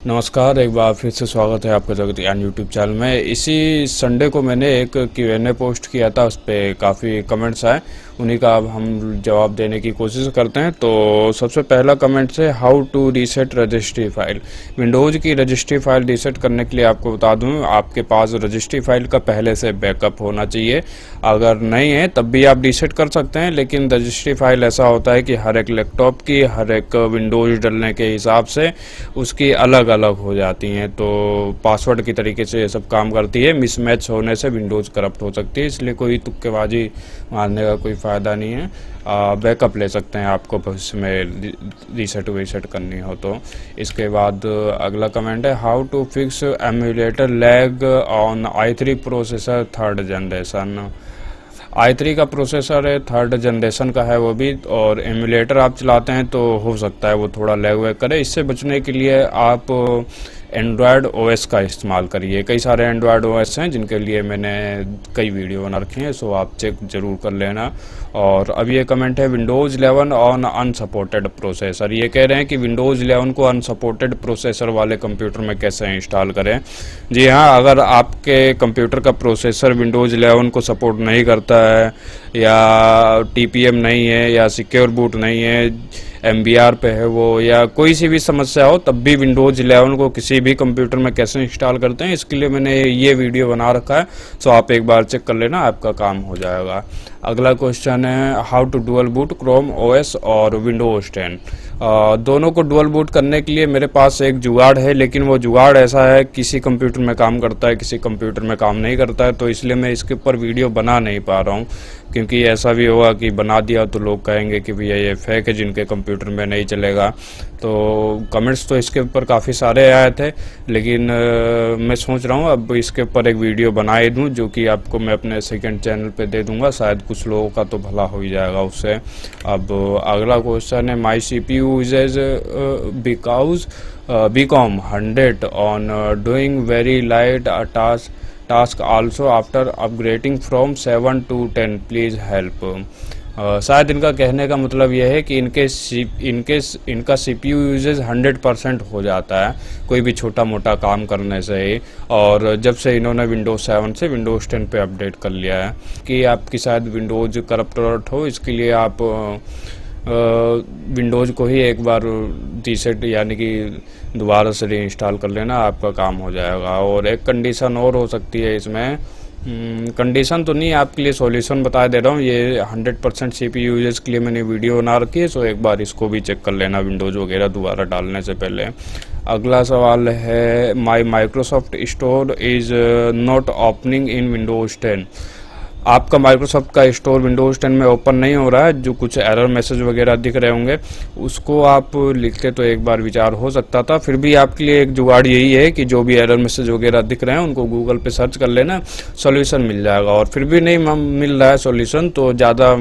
नमस्कार, एक बार फिर से स्वागत है आपका जगत ज्ञान यूट्यूब चैनल में। इसी संडे को मैंने एक Q&A पोस्ट किया था, उस पर काफ़ी कमेंट्स आए, उन्हीं का अब हम जवाब देने की कोशिश करते हैं। तो सबसे पहला कमेंट है how to reset registry file. Windows की रजिस्ट्री फाइल रीसेट करने के लिए आपको बता दूं, आपके पास रजिस्ट्री फाइल का पहले से बैकअप होना चाहिए। अगर नहीं है तब भी आप रीसेट कर सकते हैं, लेकिन रजिस्ट्री फाइल ऐसा होता है कि हर एक लैपटॉप की, हर एक विंडोज़ डलने के हिसाब से उसकी अलग अलग हो जाती हैं। तो पासवर्ड की तरीके से ये सब काम करती है। मिसमैच होने से विंडोज़ करप्ट हो सकती है, इसलिए कोई तुक्केबाजी मारने का कोई फ़ायदा नहीं है। बैकअप ले सकते हैं आपको भविष्य में रीसेट वीसेट करनी हो तो। इसके बाद अगला कमेंट है how to fix emulator lag on i3 processor 3rd generation. i3 का प्रोसेसर है, 3rd जनरेशन का है वो भी, और एमुलेटर आप चलाते हैं तो हो सकता है वो थोड़ा लैग वैग करे। इससे बचने के लिए आप एंड्रॉयड ओएस का इस्तेमाल करिए। कई सारे एंड्रॉयड ओएस हैं जिनके लिए मैंने कई वीडियो बना रखी हैं, सो आप चेक ज़रूर कर लेना। और अब ये कमेंट है विंडोज़ 11 ऑन अनसपोर्टेड प्रोसेसर। ये कह रहे हैं कि विंडोज़ 11 को अनसपोर्टेड प्रोसेसर वाले कंप्यूटर में कैसे इंस्टॉल करें। जी हाँ, अगर आपके कंप्यूटर का प्रोसेसर विंडोज़ 11 को सपोर्ट नहीं करता है, या TPM नहीं है, या सिक्योर बूट नहीं है, MBR पे है वो, या कोई सी भी समस्या हो, तब भी विंडोज़ 11 को किसी भी कंप्यूटर में कैसे इंस्टॉल करते हैं, इसके लिए मैंने ये वीडियो बना रखा है। सो आप एक बार चेक कर लेना, आपका काम हो जाएगा। अगला क्वेश्चन है how to dual boot Chrome OS और विंडोज़ 10। दोनों को डुअल बूट करने के लिए मेरे पास एक जुगाड़ है, लेकिन वो जुगाड़ ऐसा है किसी कंप्यूटर में काम करता है, किसी कंप्यूटर में काम नहीं करता है, तो इसलिए मैं इसके ऊपर वीडियो बना नहीं पा रहा हूँ। क्योंकि ऐसा भी होगा कि बना दिया तो लोग कहेंगे कि भैया ये फेक है, जिनके कंप्यूटर में नहीं चलेगा। तो कमेंट्स तो इसके ऊपर काफ़ी सारे आए थे, लेकिन मैं सोच रहा हूँ अब इसके ऊपर एक वीडियो बनाए दूँ, जो कि आपको मैं अपने सेकंड चैनल पे दे दूँगा। शायद कुछ लोगों का तो भला हो ही जाएगा उससे। अब अगला क्वेश्चन है माई CPU usage become 100 on doing very light task also after upgrading from 7 to 10 please help। शायद इनका कहने का मतलब यह है कि इनका CPU यूजेज 100% हो जाता है कोई भी छोटा मोटा काम करने से ही, और जब से इन्होंने विंडोज़ 7 से विंडोज़ 10 पे अपडेट कर लिया है। कि आपकी शायद विंडोज़ करप्ट हो, इसके लिए आप विंडोज़ को ही एक बार रीसेट यानी कि दोबारा से रीइंस्टॉल कर लेना, आपका काम हो जाएगा। और एक कंडीशन और हो सकती है इसमें, कंडीशन तो नहीं, आपके लिए सॉल्यूशन बता दे रहा हूँ। ये 100% CPU यूजेस के लिए मैंने वीडियो बना रखी है, सो एक बार इसको भी चेक कर लेना विंडोज़ वगैरह दोबारा डालने से पहले। अगला सवाल है my Microsoft store is not opening in Windows 10। आपका माइक्रोसॉफ्ट का स्टोर विंडोज़ 10 में ओपन नहीं हो रहा है, जो कुछ एरर मैसेज वगैरह दिख रहे होंगे, उसको आप लिखते तो एक बार विचार हो सकता था। फिर भी आपके लिए एक जुगाड़ यही है कि जो भी एरर मैसेज वगैरह दिख रहे हैं उनको गूगल पे सर्च कर लेना, सॉल्यूशन मिल जाएगा। और फिर भी नहीं मिल रहा है सॉल्यूशन, तो ज़्यादा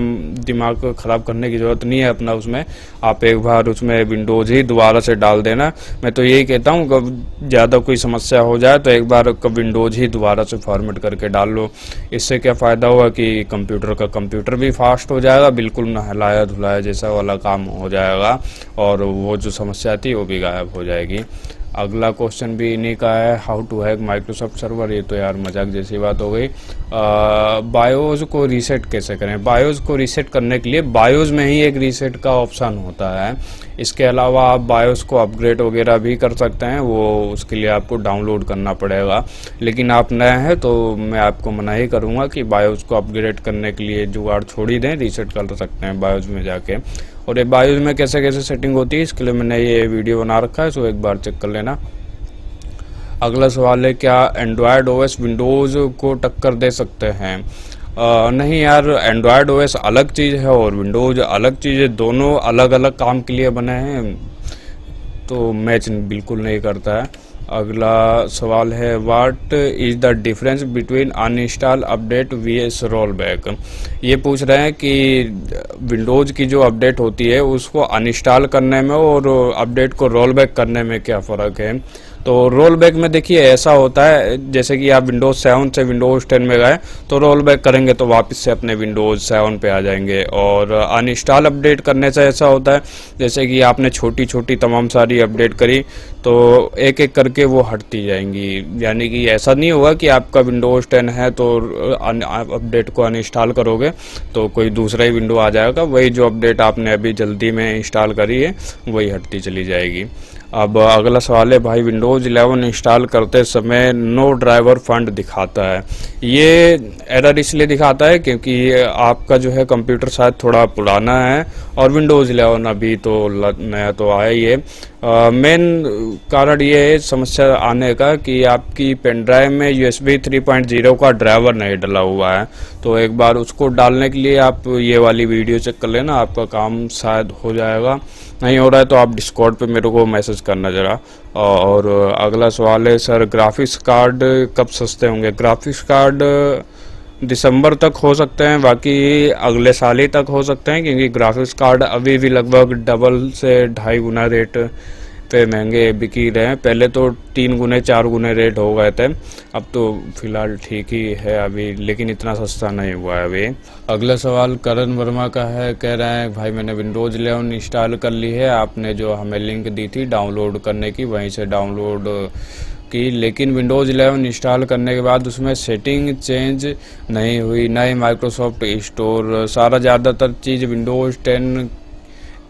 दिमाग ख़राब करने की ज़रूरत नहीं है अपना उसमें। आप एक बार उसमें विंडोज़ ही दोबारा से डाल देना। मैं तो यही कहता हूँ कि ज़्यादा कोई समस्या हो जाए तो एक बार विंडोज़ ही दोबारा से फॉर्मेट करके डाल लो। इससे क्या फ़ायदा हुआ कि कंप्यूटर भी फास्ट हो जाएगा, बिल्कुल नहलाया धुलाया जैसा वाला काम हो जाएगा, और वो जो समस्या थी वो भी गायब हो जाएगी। अगला क्वेश्चन भी इन्हीं का है how to hack Microsoft server. ये तो यार मजाक जैसी बात हो गई। बायोस को रीसेट कैसे करें। बायोस को रीसेट करने के लिए बायोस में ही एक रीसेट का ऑप्शन होता है। इसके अलावा आप बायोस को अपग्रेड वगैरह भी कर सकते हैं, वो उसके लिए आपको डाउनलोड करना पड़ेगा। लेकिन आप नए हैं तो मैं आपको मना ही करूँगा कि बायोस को अपग्रेड करने के लिए जुगाड़ छोड़ ही दें, रीसेट कर सकते हैं बायोस में जाके। और ये बायोस में कैसे कैसे सेटिंग होती है, इसके लिए मैंने ये वीडियो बना रखा है, सो एक बार चेक कर लेना। अगला सवाल है क्या एंड्रॉयड OS विंडोज़ को टक्कर दे सकते हैं। नहीं यार, एंड्रॉयड OS अलग चीज़ है और विंडोज़ अलग चीज़ है, दोनों अलग अलग काम के लिए बने हैं, तो मैच बिल्कुल नहीं करता है। अगला सवाल है what is the difference between uninstall update vs roll back. ये पूछ रहे हैं कि विंडोज़ की जो अपडेट होती है उसको अनइंस्टॉल करने में और अपडेट को रोल बैक करने में क्या फ़र्क है। तो रोल बैक में देखिए ऐसा होता है, जैसे कि आप विंडोज़ 7 से विंडोज़ 10 में गए तो रोल बैक करेंगे तो वापस से अपने विंडोज़ 7 पे आ जाएंगे। और अनइंस्टॉल अपडेट करने से ऐसा होता है जैसे कि आपने छोटी छोटी तमाम सारी अपडेट करी तो एक एक करके वो हटती जाएंगी। यानी कि ऐसा नहीं होगा कि आपका विंडोज़ 10 है तो अपडेट को अनइंस्टॉल करोगे तो कोई दूसरा ही विंडो आ जाएगा, वही जो अपडेट आपने अभी जल्दी में इंस्टॉल करी है वही हटती चली जाएगी। अब अगला सवाल है भाई, विंडोज़ 11 इंस्टॉल करते समय नो ड्राइवर फंड दिखाता है। ये एरर इसलिए दिखाता है क्योंकि आपका जो है कंप्यूटर शायद थोड़ा पुराना है और विंडोज़ 11 अभी तो नया तो आया ही है। मेन कारण ये है समस्या आने का कि आपकी पेन ड्राइव में USB 3.0 का ड्राइवर नहीं डला हुआ है। तो एक बार उसको डालने के लिए आप ये वाली वीडियो चेक कर लेना, आपका काम शायद हो जाएगा। नहीं हो रहा है तो आप डिस्कॉर्ड पे मेरे को मैसेज करना ज़रा। और अगला सवाल है सर, ग्राफिक्स कार्ड कब सस्ते होंगे? ग्राफिक्स कार्ड दिसंबर तक हो सकते हैं, बाकी अगले साल ही तक हो सकते हैं, क्योंकि ग्राफिक्स कार्ड अभी भी लगभग डबल से 2.5 गुना रेट पे महंगे बिक ही रहे हैं। पहले तो 3 गुने 4 गुने रेट हो गए थे, अब तो फिलहाल ठीक ही है अभी, लेकिन इतना सस्ता नहीं हुआ है अभी। अगला सवाल करण वर्मा का है, कह रहे हैं भाई मैंने विंडोज़ 11 इंस्टॉल कर ली है, आपने जो हमें लिंक दी थी डाउनलोड करने की वहीं से डाउनलोड की, लेकिन विंडोज़ 11 इंस्टॉल करने के बाद उसमें सेटिंग चेंज नहीं हुई, ना ही माइक्रोसॉफ्ट स्टोर, सारा ज़्यादातर चीज़ विंडोज़ 10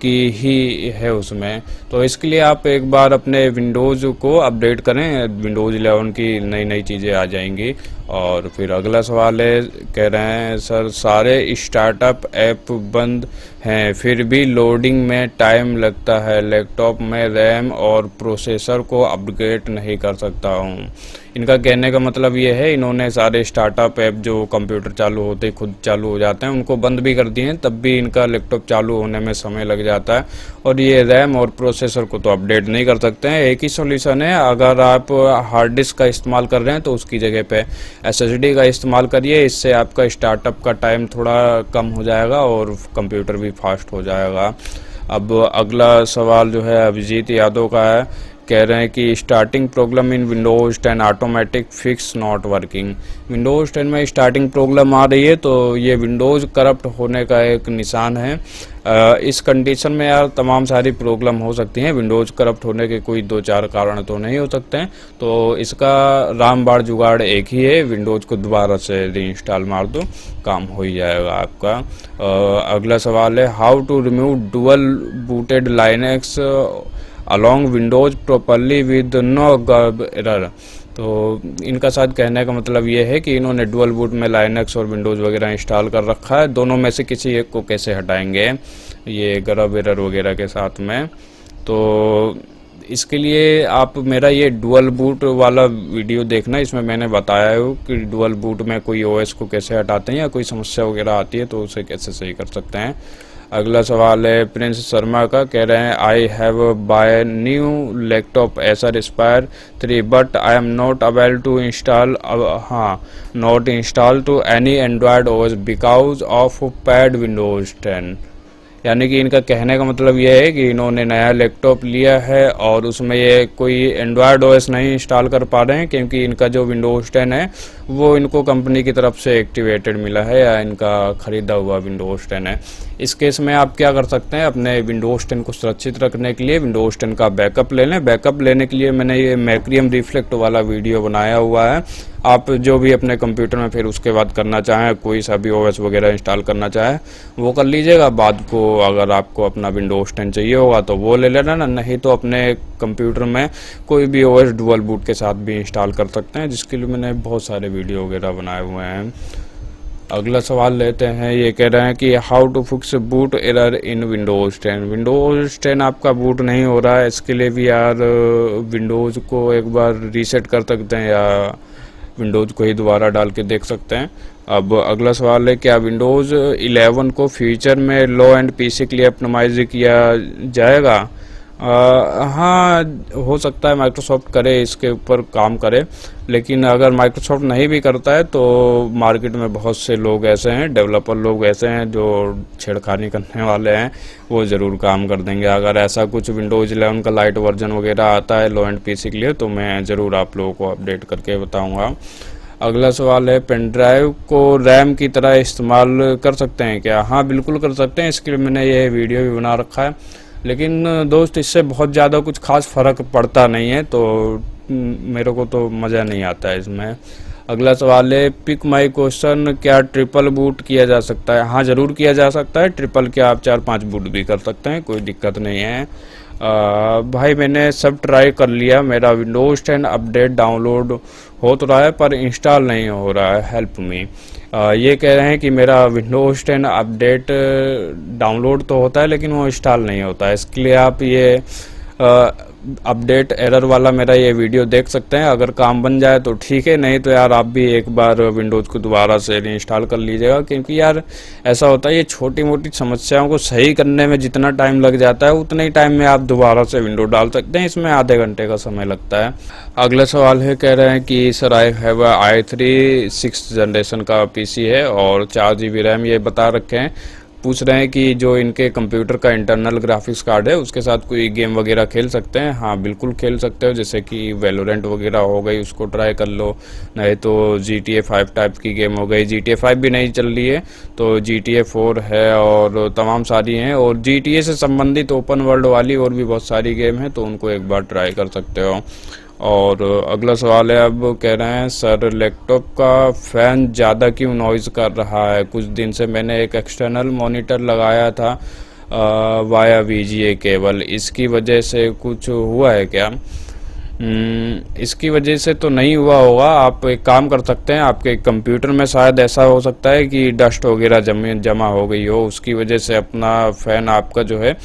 की ही है उसमें। तो इसके लिए आप एक बार अपने विंडोज़ को अपडेट करें, विंडोज़ 11 की नई नई चीज़ें आ जाएंगी। और फिर अगला सवाल है, कह रहे हैं सर सारे स्टार्टअप ऐप बंद हैं फिर भी लोडिंग में टाइम लगता है, लैपटॉप में रैम और प्रोसेसर को अपग्रेड नहीं कर सकता हूँ। इनका कहने का मतलब ये है इन्होंने सारे स्टार्टअप ऐप जो कंप्यूटर चालू होते ही खुद चालू हो जाते हैं उनको बंद भी कर दिए हैं, तब भी इनका लैपटॉप चालू होने में समय लग जाता है। और ये रैम और प्रोसेसर को तो अपडेट नहीं कर सकते हैं। एक ही सॉल्यूशन है, अगर आप हार्ड डिस्क का इस्तेमाल कर रहे हैं तो उसकी जगह पे SSD का इस्तेमाल करिए, इससे आपका स्टार्टअप का टाइम थोड़ा कम हो जाएगा और कंप्यूटर भी फास्ट हो जाएगा। अब अगला सवाल जो है अभिजीत यादव का है, कह रहे हैं कि starting problem in Windows 10 automatic fix not working. Windows 10 में स्टार्टिंग प्रॉब्लम आ रही है तो ये विंडोज़ करप्ट होने का एक निशान है। इस कंडीशन में यार तमाम सारी प्रॉब्लम हो सकती हैं, विंडोज़ करप्ट होने के कोई 2-4 कारण तो नहीं हो सकते हैं। तो इसका रामबाण जुगाड़ एक ही है, विंडोज़ को दोबारा से रीइंस्टॉल मार दो, काम हो ही जाएगा आपका। अगला सवाल है, how to remove dual booted Linux along Windows properly with no grub error. तो इनका शायद कहने का मतलब ये है कि इन्होंने डुअल बूट में लाइनक्स और विंडोज़ वगैरह इंस्टॉल कर रखा है, दोनों में से किसी एक को कैसे हटाएंगे ये गर्ब एरर वगैरह के साथ में। तो इसके लिए आप मेरा ये डुअल बूट वाला वीडियो देखना, इसमें मैंने बताया है कि डुअल बूट में कोई OS को कैसे हटाते हैं या कोई समस्या वगैरह आती है तो उसे कैसे सही कर सकते हैं। अगला सवाल है प्रिंस शर्मा का, कह रहे हैं I have buy new laptop Acer Aspire 3 but I am not able to install not install to any Android OS because of paid Windows 10। यानी कि इनका कहने का मतलब ये है कि इन्होंने नया लैपटॉप लिया है और उसमें ये कोई एंड्रॉयड OS नहीं इंस्टॉल कर पा रहे हैं क्योंकि इनका जो विंडोज़ 10 है वो इनको कंपनी की तरफ से एक्टिवेटेड मिला है या इनका ख़रीदा हुआ विंडोज़ 10 है। इस केस में आप क्या कर सकते हैं, अपने विंडोज़ 10 को सुरक्षित रखने के लिए विंडोज़ 10 का बैकअप ले लें। बैकअप लेने के लिए मैंने ये मैक्रियम रिफ्लेक्ट वाला वीडियो बनाया हुआ है, आप जो भी अपने कंप्यूटर में फिर उसके बाद करना चाहें, कोई सा भी OS वगैरह इंस्टॉल करना चाहे वो कर लीजिएगा। बाद को अगर आपको अपना विंडोज़ 10 चाहिए होगा तो वो ले लेना, नहीं तो अपने कंप्यूटर में कोई भी OS डुअल बूट के साथ भी इंस्टॉल कर सकते हैं, जिसके लिए मैंने बहुत सारे वीडियो वगैरह बनाए हुए हैं। अगला सवाल लेते हैं, ये कह रहे हैं कि how to fix boot error in Windows 10। Windows 10 आपका बूट नहीं हो रहा है, इसके लिए भी यार विंडोज़ को एक बार रीसेट कर सकते हैं या विंडोज़ को ही दोबारा डाल के देख सकते हैं। अब अगला सवाल है, क्या विंडोज़ 11 को फ्यूचर में लो एंड PC के लिए ऑप्टिमाइज किया जाएगा? हाँ, हो सकता है माइक्रोसॉफ्ट करे, इसके ऊपर काम करे, लेकिन अगर माइक्रोसॉफ्ट नहीं भी करता है तो मार्केट में बहुत से लोग ऐसे हैं, डेवलपर लोग ऐसे हैं जो छेड़खानी करने वाले हैं, वो ज़रूर काम कर देंगे। अगर ऐसा कुछ विंडोज़ 11 का लाइट वर्जन वगैरह आता है लो एंड PC के लिए तो मैं ज़रूर आप लोगों को अपडेट करके बताऊँगा। अगला सवाल है, पेन ड्राइव को रैम की तरह इस्तेमाल कर सकते हैं क्या? हाँ, बिल्कुल कर सकते हैं, इसके लिए मैंने ये वीडियो भी बना रखा है। लेकिन दोस्त इससे बहुत ज़्यादा कुछ खास फ़र्क पड़ता नहीं है, तो मेरे को तो मज़ा नहीं आता है इसमें। अगला सवाल है, पिक माई क्वेश्चन, क्या ट्रिपल बूट किया जा सकता है? हाँ, ज़रूर किया जा सकता है। ट्रिपल क्या आप 4-5 बूट भी कर सकते हैं, कोई दिक्कत नहीं है। भाई मैंने सब ट्राई कर लिया, मेरा विंडोज़ 10 अपडेट डाउनलोड हो तो रहा है पर इंस्टॉल नहीं हो रहा है, हेल्प मी। ये कह रहे हैं कि मेरा विंडोज़ 10 अपडेट डाउनलोड तो होता है लेकिन वो इंस्टॉल नहीं होता है। इसके लिए आप ये अपडेट एरर वाला मेरा ये वीडियो देख सकते हैं। अगर काम बन जाए तो ठीक है, नहीं तो यार आप भी एक बार विंडोज़ को दोबारा से इंस्टॉल कर लीजिएगा, क्योंकि यार ऐसा होता है ये छोटी मोटी समस्याओं को सही करने में जितना टाइम लग जाता है उतने ही टाइम में आप दोबारा से विंडो डाल सकते हैं, इसमें आधे घंटे का समय लगता है। अगला सवाल है, कह रहे हैं कि sir I have i3 6th generation का पीसी है और 4 GB रैम ये बता रखे हैं। पूछ रहे हैं कि जो इनके कंप्यूटर का इंटरनल ग्राफिक्स कार्ड है उसके साथ कोई गेम वगैरह खेल सकते हैं? हाँ बिल्कुल खेल सकते हो, जैसे कि वैलोरेंट वगैरह हो गई, उसको ट्राई कर लो, नहीं तो GTA 5 टाइप की गेम हो गई। GTA 5 भी नहीं चल रही है तो GTA 4 है और तमाम सारी हैं, और GTA से संबंधित ओपन वर्ल्ड वाली और भी बहुत सारी गेम हैं, तो उनको एक बार ट्राई कर सकते हो। और अगला सवाल है, अब कह रहे हैं सर लैपटॉप का फ़ैन ज़्यादा क्यों नॉइज़ कर रहा है? कुछ दिन से मैंने एक एक्सटर्नल मॉनिटर लगाया था वाया VGA केबल, इसकी वजह से कुछ हुआ है क्या? इसकी वजह से तो नहीं हुआ होगा। आप एक काम कर सकते हैं, आपके कंप्यूटर में शायद ऐसा हो सकता है कि डस्ट वगैरह जमा हो गई हो, उसकी वजह से अपना फ़ैन आपका जो है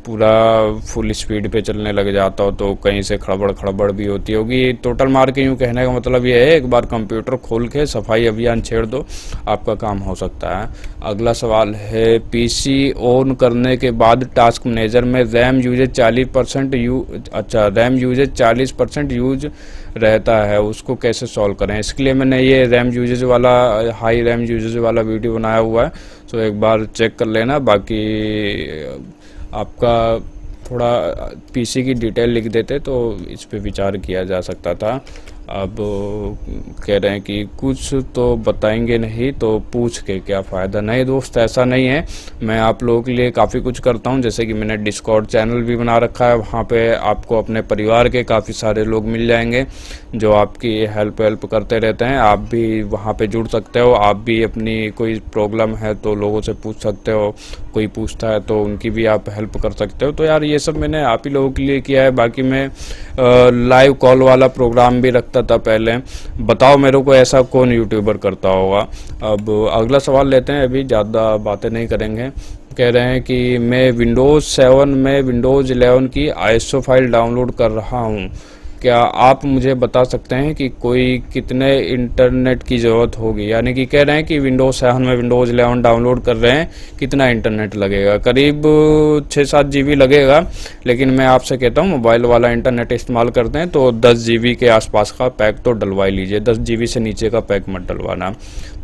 पूरा फुल स्पीड पे चलने लग जाता हो, तो कहीं से खड़बड़ खड़बड़ भी होती होगी। टोटल मार के यूँ कहने का मतलब ये है, एक बार कंप्यूटर खोल के सफाई अभियान छेड़ दो, आपका काम हो सकता है। अगला सवाल है, पीसी ऑन करने के बाद टास्क मैनेजर में रैम यूजेज 40% यूज रहता है, उसको कैसे सॉल्व करें? इसके लिए मैंने ये रैम यूजेज वाला, हाई रैम यूजेज वाला वीडियो बनाया हुआ है, तो एक बार चेक कर लेना। बाकी आपका थोड़ा पीसी की डिटेल लिख देते तो इस पे विचार किया जा सकता था। अब कह रहे हैं कि कुछ तो बताएंगे नहीं तो पूछ के क्या फ़ायदा? नहीं दोस्त, ऐसा नहीं है, मैं आप लोगों के लिए काफ़ी कुछ करता हूं, जैसे कि मैंने डिस्कॉर्ड चैनल भी बना रखा है, वहां पे आपको अपने परिवार के काफ़ी सारे लोग मिल जाएंगे जो आपकी हेल्प करते रहते हैं। आप भी वहां पे जुड़ सकते हो, आप भी अपनी कोई प्रॉब्लम है तो लोगों से पूछ सकते हो, कोई पूछता है तो उनकी भी आप हेल्प कर सकते हो। तो यार ये सब मैंने आप ही लोगों के लिए किया है। बाकी मैं लाइव कॉल वाला प्रोग्राम भी रखता था पहले, बताओ मेरे को ऐसा कौन यूट्यूबर करता होगा। अब अगला सवाल लेते हैं, अभी ज़्यादा बातें नहीं करेंगे। कह रहे हैं कि मैं विंडोज़ 7 में विंडोज़ 11 की ISO फाइल डाउनलोड कर रहा हूं, क्या आप मुझे बता सकते हैं कि कोई कितने इंटरनेट की ज़रूरत होगी? यानी कि कह रहे हैं कि विंडोज़ 7 में विंडोज़ 11 डाउनलोड कर रहे हैं, कितना इंटरनेट लगेगा? करीब 6-7 GB लगेगा, लेकिन मैं आपसे कहता हूँ मोबाइल वाला इंटरनेट इस्तेमाल करते हैं तो 10 GB के आसपास का पैक तो डलवा लीजिए, 10 GB से नीचे का पैक मत डलवाना,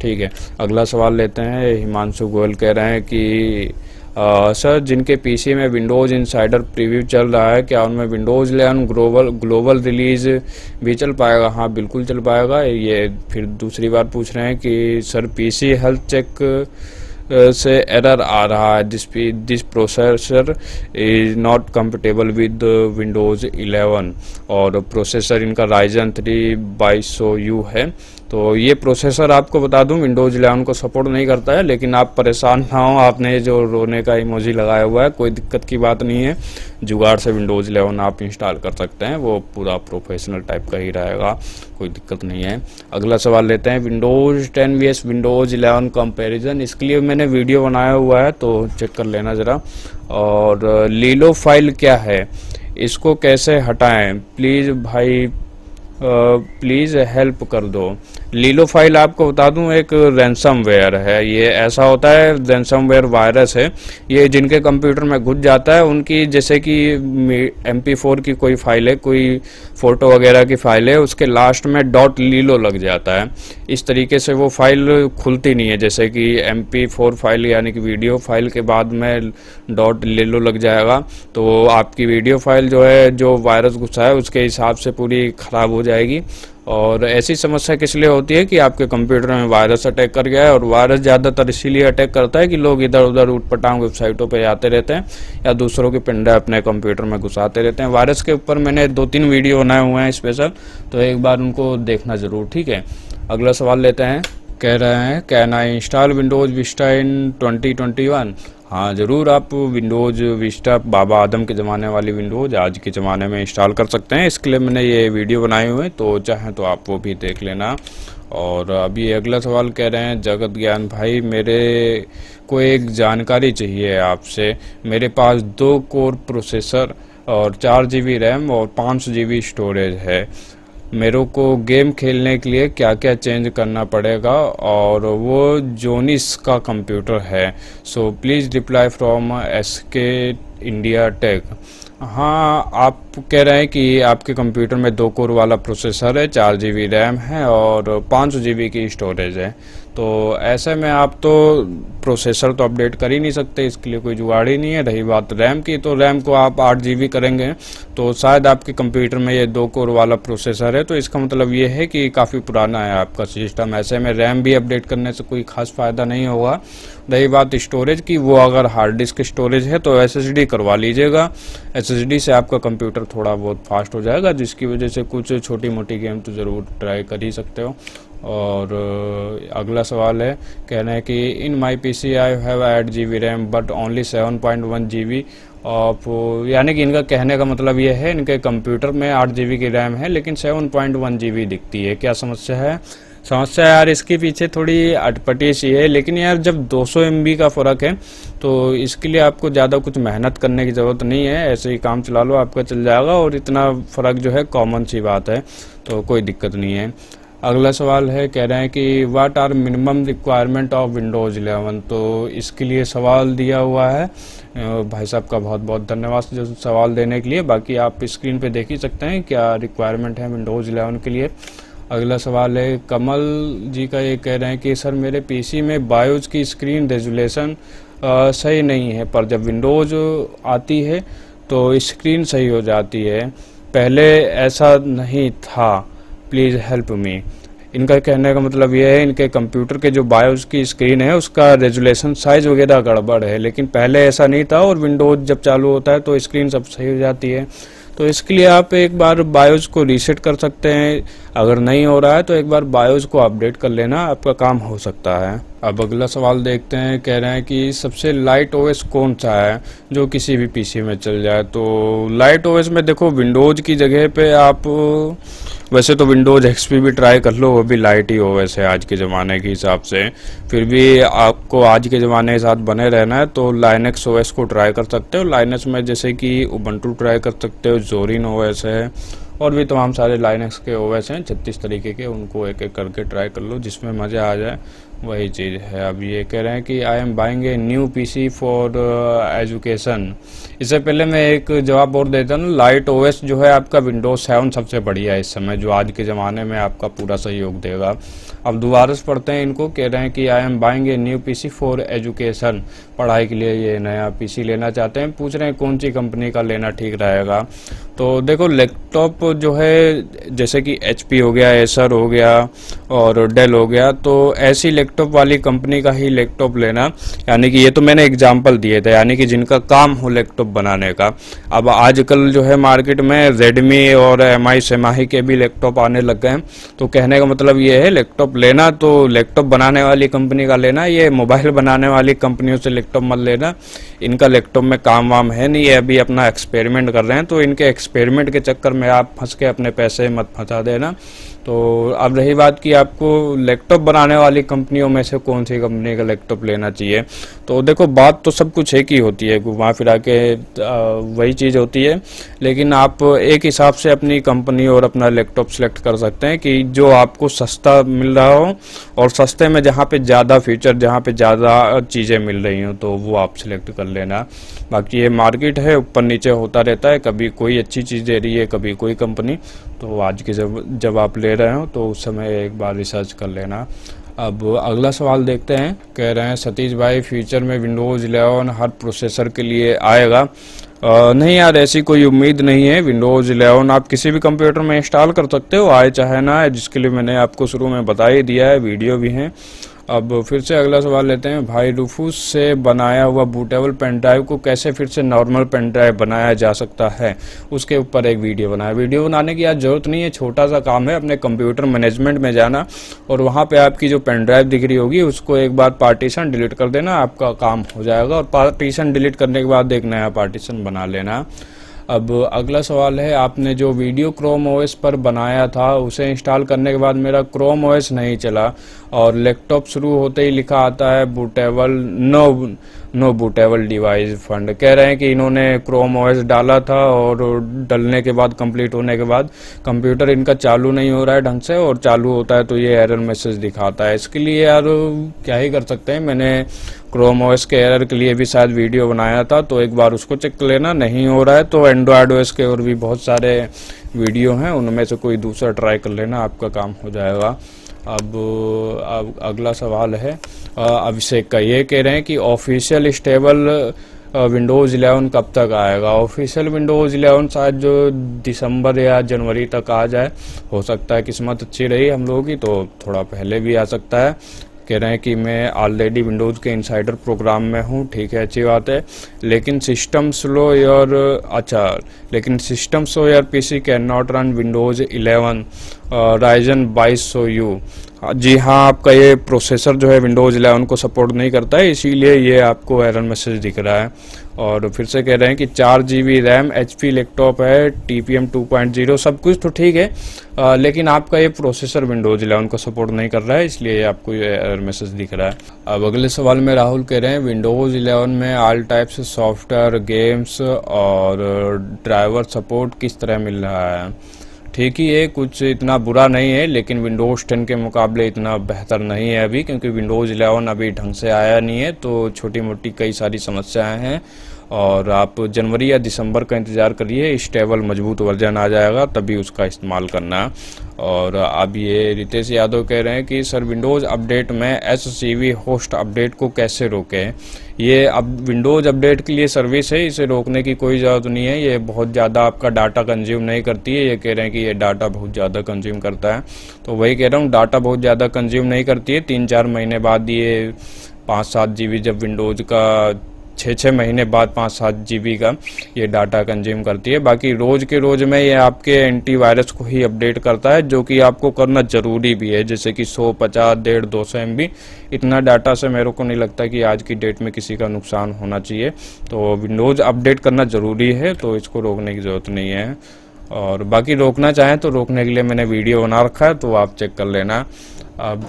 ठीक है। अगला सवाल लेते हैं, हिमांशु गोयल कह रहे हैं कि सर जिनके पीसी में विंडोज़ इनसाइडर प्रीव्यू चल रहा है, क्या उनमें विंडोज़ 11 ग्लोबल रिलीज़ भी चल पाएगा? हाँ बिल्कुल चल पाएगा। ये फिर दूसरी बार पूछ रहे हैं कि सर पीसी हेल्थ चेक से एरर आ रहा है, this processor is not compatible with Windows 11, और प्रोसेसर इनका Ryzen 3 2200U है। तो ये प्रोसेसर आपको बता दूं विंडोज़ 11 को सपोर्ट नहीं करता है, लेकिन आप परेशान ना हो, आपने जो रोने का इमोजी लगाया हुआ है कोई दिक्कत की बात नहीं है, जुगाड़ से विंडोज़ 11 आप इंस्टॉल कर सकते हैं, वो पूरा प्रोफेशनल टाइप का ही रहेगा, कोई दिक्कत नहीं है। अगला सवाल लेते हैं, विंडोज़ 10 vs विंडोज़ 11 कंपेरिजन, इसके लिए मैंने वीडियो बनाया हुआ है तो चेक कर लेना ज़रा। और लीलो फाइल क्या है, इसको कैसे हटाएं? प्लीज़ भाई प्लीज़ हेल्प कर दो। लीलो फाइल आपको बता दूं एक रैंसमवेयर है, ये ऐसा होता है, रैंसमवेयर वायरस है, ये जिनके कंप्यूटर में घुस जाता है उनकी, जैसे कि MP4 की कोई फाइल है, कोई फ़ोटो वगैरह की फाइल है, उसके लास्ट में .लीलो लग जाता है, इस तरीके से वो फाइल खुलती नहीं है। जैसे कि MP4 फाइल यानी कि वीडियो फाइल के बाद में .लीलो लग जाएगा तो आपकी वीडियो फाइल जो है, जो वायरस घुसा है उसके हिसाब से पूरी ख़राब हो जाएगी और ऐसी समस्या किस लिए होती है कि आपके कंप्यूटर में वायरस अटैक कर गया है, और वायरस ज़्यादातर इसीलिए अटैक करता है कि लोग इधर उधर ऊटपटांग वेबसाइटों पे जाते रहते हैं या दूसरों के पिंडा अपने कंप्यूटर में घुसाते रहते हैं। वायरस के ऊपर मैंने 2-3 वीडियो बनाए हुए हैं स्पेशल, तो एक बार उनको देखना ज़रूर, ठीक है। अगला सवाल लेते हैं। कह रहे हैं can I install Windows Vista in 2021। हाँ ज़रूर, आप विंडोज़ विस्टा बाबा आदम के ज़माने वाली विंडोज़ आज के ज़माने में इंस्टॉल कर सकते हैं। इसके लिए मैंने ये वीडियो बनाए हुए हैं, तो चाहें तो आप वो भी देख लेना। और अभी अगला सवाल कह रहे हैं जगत ज्ञान भाई, मेरे को एक जानकारी चाहिए आपसे। मेरे पास 2 कोर प्रोसेसर और 4 GB रैम और 500 GB स्टोरेज है। मेरे को गेम खेलने के लिए क्या क्या चेंज करना पड़ेगा, और वो जोनिस का कंप्यूटर है। So please reply from SK India tech. हाँ, आप कह रहे हैं कि आपके कंप्यूटर में 2 कोर वाला प्रोसेसर है, 4 GB रैम है और 500 GB की स्टोरेज है। तो ऐसे में आप तो प्रोसेसर तो अपडेट कर ही नहीं सकते, इसके लिए कोई जुगाड़ ही नहीं है। रही बात रैम की, तो रैम को आप 8 GB करेंगे तो शायद आपके कंप्यूटर में ये 2 कोर वाला प्रोसेसर है, तो इसका मतलब ये है कि काफ़ी पुराना है आपका सिस्टम। ऐसे में रैम भी अपडेट करने से कोई खास फ़ायदा नहीं होगा। रही बात स्टोरेज की, वो अगर हार्ड डिस्क स्टोरेज है तो SSD करवा लीजिएगा। SSD से आपका कंप्यूटर थोड़ा बहुत फास्ट हो जाएगा, जिसकी वजह से कुछ छोटी मोटी गेम तो ज़रूर ट्राई कर ही सकते हो। और अगला सवाल है, कह रहे हैं कि in my PC I have 8 GB RAM but only 7.1 GB of, यानी कि इनका कहने का मतलब ये है इनके कंप्यूटर में 8 GB की रैम है लेकिन 7.1 GB दिखती है। क्या समस्या है? समस्या यार इसके पीछे थोड़ी अटपटी सी है, लेकिन यार जब 200 MB का फ़र्क है तो इसके लिए आपको ज़्यादा कुछ मेहनत करने की ज़रूरत नहीं है, ऐसे ही काम चला लो, आपका चल जाएगा। और इतना फ़र्क जो है कॉमन सी बात है, तो कोई दिक्कत नहीं है। अगला सवाल है, कह रहे हैं कि what are minimum requirement of Windows 11। तो इसके लिए सवाल दिया हुआ है। भाई साहब का बहुत बहुत धन्यवाद जो सवाल देने के लिए। बाकी आप स्क्रीन पे देख ही सकते हैं क्या रिक्वायरमेंट है विंडोज़ 11 के लिए। अगला सवाल है कमल जी का, ये कह रहे हैं कि सर मेरे PC में बायोस की स्क्रीन रेजोल्यूशन सही नहीं है, पर जब विंडोज़ आती है तो स्क्रीन सही हो जाती है, पहले ऐसा नहीं था, प्लीज़ हेल्प मी। इनका कहने का मतलब ये है इनके कंप्यूटर के जो बायोस की स्क्रीन है उसका रेजोल्यूशन साइज़ वगैरह गड़बड़ है, लेकिन पहले ऐसा नहीं था और विंडोज़ जब चालू होता है तो स्क्रीन सब सही हो जाती है। तो इसके लिए आप एक बार बायोस को रीसेट कर सकते हैं। अगर नहीं हो रहा है तो एक बार बायोस को अपडेट कर लेना, आपका काम हो सकता है। अब अगला सवाल देखते हैं। कह रहे हैं कि सबसे लाइट OS कौन सा है जो किसी भी PC में चल जाए। तो लाइट OS में देखो विंडोज़ की जगह पे आप वैसे तो विंडोज़ XP भी ट्राई कर लो, वो भी लाइट ही OS है आज के ज़माने के हिसाब से। फिर भी आपको आज के ज़माने के साथ बने रहना है तो लाइनक्स OS को ट्राई कर सकते हो। लाइनक्स में जैसे कि उबंटू ट्राई कर सकते हो, जोरिन OS है और भी तमाम सारे लाइनक्स के OS हैं 36 तरीके के, उनको एक एक करके ट्राई कर लो, जिसमें मज़ा आ जाए वही चीज़ है। अब ये कह रहे हैं कि I am buying a new PC for education. इससे पहले मैं एक जवाब और देता हूँ। लाइट OS जो है आपका विंडोज़ 7 सबसे बढ़िया है इस समय, जो आज के ज़माने में आपका पूरा सहयोग देगा। अब दोबारा से पढ़ते हैं इनको। कह रहे हैं कि I am buying a new PC for education, पढ़ाई के लिए ये नया PC लेना चाहते हैं। पूछ रहे हैं कौन सी कंपनी का लेना ठीक रहेगा। तो देखो लैपटॉप जो है जैसे कि HP हो गया, एसर हो गया और डेल हो गया, तो ऐसी लैपटॉप वाली कंपनी का ही लैपटॉप लेना। यानी कि ये तो मैंने एग्जांपल दिए थे, यानी कि जिनका काम हो लैपटॉप बनाने का। अब आजकल जो है मार्केट में रेडमी और MI सेमाही के भी लैपटॉप आने लग गए हैं। तो कहने का मतलब ये है लैपटॉप लेना तो लैपटॉप बनाने वाली कंपनी का लेना, ये मोबाइल बनाने वाली कंपनियों से लैपटॉप मत लेना। इनका लैपटॉप में काम वाम है नहीं, ये अभी अपना एक्सपेरिमेंट कर रहे हैं, तो इनके एक्सपेरिमेंट के चक्कर में आप फंस के अपने पैसे मत फंसा देना। तो अब रही बात कि आपको लैपटॉप बनाने वाली कंपनियों में से कौन सी कंपनी का लैपटॉप लेना चाहिए। तो देखो बात तो सब कुछ एक ही होती है, घुमा फिरा के वही चीज़ होती है, लेकिन आप एक हिसाब से अपनी कंपनी और अपना लैपटॉप सेलेक्ट कर सकते हैं कि जो आपको सस्ता मिल रहा हो और सस्ते में जहाँ पे ज़्यादा फीचर, जहाँ पे ज़्यादा चीज़ें मिल रही हो, तो वो आप सिलेक्ट कर लेना। बाकी ये मार्केट है, ऊपर नीचे होता रहता है, कभी कोई अच्छी चीज़ दे रही है, कभी कोई कंपनी। तो आज के जब आप ले रहे हो तो उस समय एक बार रिसर्च कर लेना। अब अगला सवाल देखते हैं। कह रहे हैं सतीश भाई फ्यूचर में विंडोज़ 11 हर प्रोसेसर के लिए आएगा। नहीं यार, ऐसी कोई उम्मीद नहीं है। विंडोज़ 11 आप किसी भी कंप्यूटर में इंस्टॉल कर सकते हो, आए चाहे ना आए, जिसके लिए मैंने आपको शुरू में बता ही दिया है, वीडियो भी है। अब फिर से अगला सवाल लेते हैं। भाई रूफूस से बनाया हुआ बूटेबल पेन ड्राइव को कैसे फिर से नॉर्मल पेन ड्राइव बनाया जा सकता है, उसके ऊपर एक वीडियो बनाया। वीडियो बनाने की आज ज़रूरत नहीं है, छोटा सा काम है, अपने कंप्यूटर मैनेजमेंट में जाना और वहाँ पे आपकी जो पेन ड्राइव दिख रही होगी उसको एक बार पार्टीशन डिलीट कर देना, आपका काम हो जाएगा। और पार्टीशन डिलीट करने के बाद एक नया पार्टीशन बना लेना। अब अगला सवाल है, आपने जो वीडियो क्रोम ओएस पर बनाया था उसे इंस्टॉल करने के बाद मेरा क्रोम ओएस नहीं चला और लैपटॉप शुरू होते ही लिखा आता है bootable no bootable device found. कह रहे हैं कि इन्होंने क्रोम ओएस डाला था और डलने के बाद, कंप्लीट होने के बाद कंप्यूटर इनका चालू नहीं हो रहा है ढंग से, और चालू होता है तो ये एरर मैसेज दिखाता है। इसके लिए यार क्या ही कर सकते हैं, मैंने क्रोम ओएस के एरर के लिए भी शायद वीडियो बनाया था, तो एक बार उसको चेक कर लेना। नहीं हो रहा है तो एंड्रॉयड ओएस के और भी बहुत सारे वीडियो हैं, उनमें से कोई दूसरा ट्राई कर लेना, आपका काम हो जाएगा। अब अगला सवाल है अभिषेक का। ये कह रहे हैं कि ऑफिशियल स्टेबल विंडोज़ 11 कब तक आएगा। ऑफिशियल विंडोज़ 11 शायद जो दिसंबर या जनवरी तक आ जाए, हो सकता है किस्मत अच्छी रही हम लोगों की तो थोड़ा पहले भी आ सकता है। कह रहे हैं कि मैं ऑलरेडी विंडोज़ के इनसाइडर प्रोग्राम में हूँ, ठीक है, अच्छी बात है, लेकिन system slow your PC can not run Windows 11 Ryzen 2200U। जी हाँ, आपका ये प्रोसेसर जो है विंडोज़ 11 को सपोर्ट नहीं करता है, इसीलिए ये आपको एरर मैसेज दिख रहा है। और फिर से कह रहे हैं कि 4 GB रैम, HP लैपटॉप है, TPM 2.0, सब कुछ तो ठीक है, लेकिन आपका ये प्रोसेसर विंडोज़ 11 को सपोर्ट नहीं कर रहा है, इसलिए आपको ये एरर मैसेज दिख रहा है। अब अगले सवाल में राहुल कह रहे हैं विंडोज़ 11 में ऑल टाइप्स सॉफ्टवेयर, गेम्स और ड्राइवर सपोर्ट किस तरह मिल रहा है। ठीक ही है, कुछ इतना बुरा नहीं है, लेकिन विंडोज़ 10 के मुकाबले इतना बेहतर नहीं है अभी, क्योंकि विंडोज़ 11 अभी ढंग से आया नहीं है, तो छोटी मोटी कई सारी समस्याएं हैं। और आप जनवरी या दिसंबर का इंतज़ार करिए, स्टेबल मजबूत वर्जन आ जाएगा, तभी उसका इस्तेमाल करना। और अब ये रितेश यादव कह रहे हैं कि सर विंडोज़ अपडेट में SCV होस्ट अपडेट को कैसे रोकें। ये अब विंडोज़ अपडेट के लिए सर्विस है, इसे रोकने की कोई ज़रूरत नहीं है, ये बहुत ज़्यादा आपका डाटा कंज्यूम नहीं करती है। ये कह रहे हैं कि ये डाटा बहुत ज़्यादा कंज्यूम करता है, तो वही कह रहा हूँ, डाटा बहुत ज़्यादा कंज्यूम नहीं करती है। 3-4 महीने बाद ये 5-7 GB, जब विंडोज़ का 6-6 महीने बाद 5-7 GB का ये डाटा कंज्यूम करती है। बाकी रोज़ के रोज़ में ये आपके एंटीवायरस को ही अपडेट करता है, जो कि आपको करना ज़रूरी भी है, जैसे कि 100, 50, 150, 200 MB। इतना डाटा से मेरे को नहीं लगता कि आज की डेट में किसी का नुकसान होना चाहिए, तो विंडोज़ अपडेट करना ज़रूरी है, तो इसको रोकने की ज़रूरत नहीं है। और बाकी रोकना चाहें तो रोकने के लिए मैंने वीडियो बना रखा है, तो आप चेक कर लेना। अब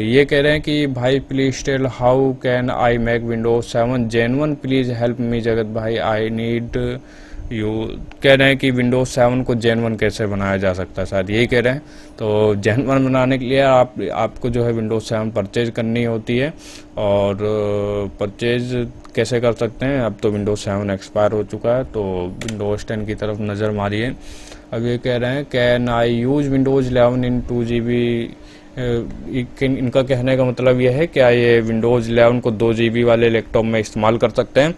ये कह रहे हैं कि भाई please tell how can I make Windows 7 genuine, please help me Jagat भाई, आई नीड यू। कह रहे हैं कि विंडोज 7 को जेन्युइन कैसे बनाया जा सकता है, शायद यही कह रहे हैं। तो जेन्युइन बनाने के लिए आपको जो है विंडोज 7 परचेज करनी होती है, और परचेज कैसे कर सकते हैं, अब तो विंडोज 7 एक्सपायर हो चुका है, तो विंडोज 10 की तरफ नज़र मारिए। अब ये कह रहे हैं can I use Windows 11 in 2 GB। इनका कहने का मतलब यह है क्या ये विंडोज़ 11 को 2 GB वाले लैपटॉप में इस्तेमाल कर सकते हैं।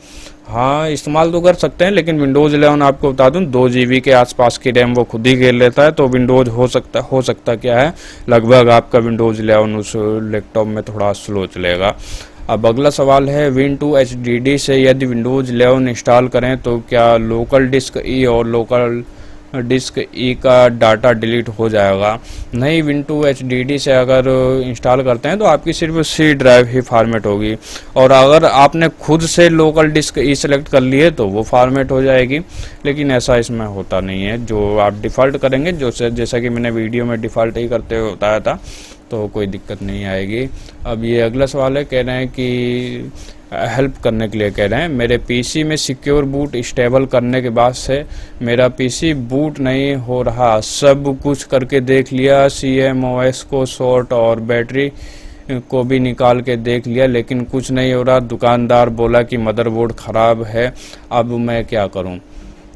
हाँ, इस्तेमाल तो कर सकते हैं, लेकिन विंडोज़ 11 आपको बता दूं 2 GB के आसपास की रैम वो खुद ही घेर लेता है, तो विंडोज़ हो सकता क्या है, लगभग आपका विंडोज़ 11 उस लैपटॉप में थोड़ा स्लो चलेगा। अब अगला सवाल है Win2 HDD से यदि विंडोज़ 11 इंस्टॉल करें तो क्या लोकल डिस्क ई और लोकल डिस्क ई का डाटा डिलीट हो जाएगा। नहीं, Win2 HDD से अगर इंस्टॉल करते हैं तो आपकी सिर्फ C ड्राइव ही फॉर्मेट होगी, और अगर आपने खुद से लोकल डिस्क ई सेलेक्ट कर लिए तो वो फॉर्मेट हो जाएगी, लेकिन ऐसा इसमें होता नहीं है। जो आप डिफ़ॉल्ट करेंगे, जैसा कि मैंने वीडियो में डिफ़ॉल्ट ही करते हुए बताया था, तो कोई दिक्कत नहीं आएगी। अब ये अगला सवाल है, कह रहे हैं कि हेल्प करने के लिए कह रहे हैं मेरे पीसी में सिक्योर बूट स्टेबल करने के बाद से मेरा पीसी बूट नहीं हो रहा, सब कुछ करके देख लिया, CMOS को शॉर्ट और बैटरी को भी निकाल के देख लिया, लेकिन कुछ नहीं हो रहा। दुकानदार बोला कि मदरबोर्ड ख़राब है, अब मैं क्या करूं।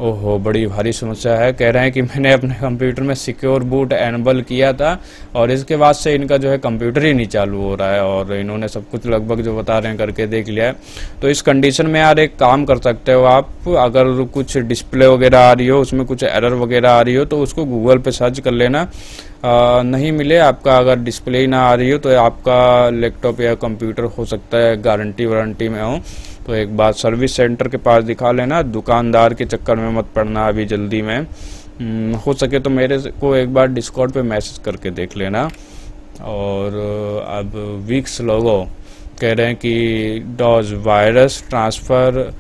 ओहो, बड़ी भारी समस्या है। कह रहे हैं कि मैंने अपने कंप्यूटर में सिक्योर बूट एनेबल किया था और इसके बाद से इनका जो है कंप्यूटर ही नहीं चालू हो रहा है, और इन्होंने सब कुछ लगभग जो बता रहे हैं करके देख लिया है। तो इस कंडीशन में यार एक काम कर सकते हो आप, अगर कुछ डिस्प्ले वगैरह आ रही हो, उसमें कुछ एरर वगैरह आ रही हो, तो उसको गूगल पे सर्च कर लेना। नहीं मिले आपका, अगर डिस्प्ले ही ना आ रही हो, तो आपका लैपटॉप या कंप्यूटर हो सकता है गारंटी वारंटी में हो, तो एक बार सर्विस सेंटर के पास दिखा लेना। दुकानदार के चक्कर में मत पड़ना अभी जल्दी में। हो सके तो मेरे को एक बार डिस्कॉर्ड पे मैसेज करके देख लेना। और अब वीक्स लोगो कह रहे हैं कि डॉज वायरस ट्रांसफ़र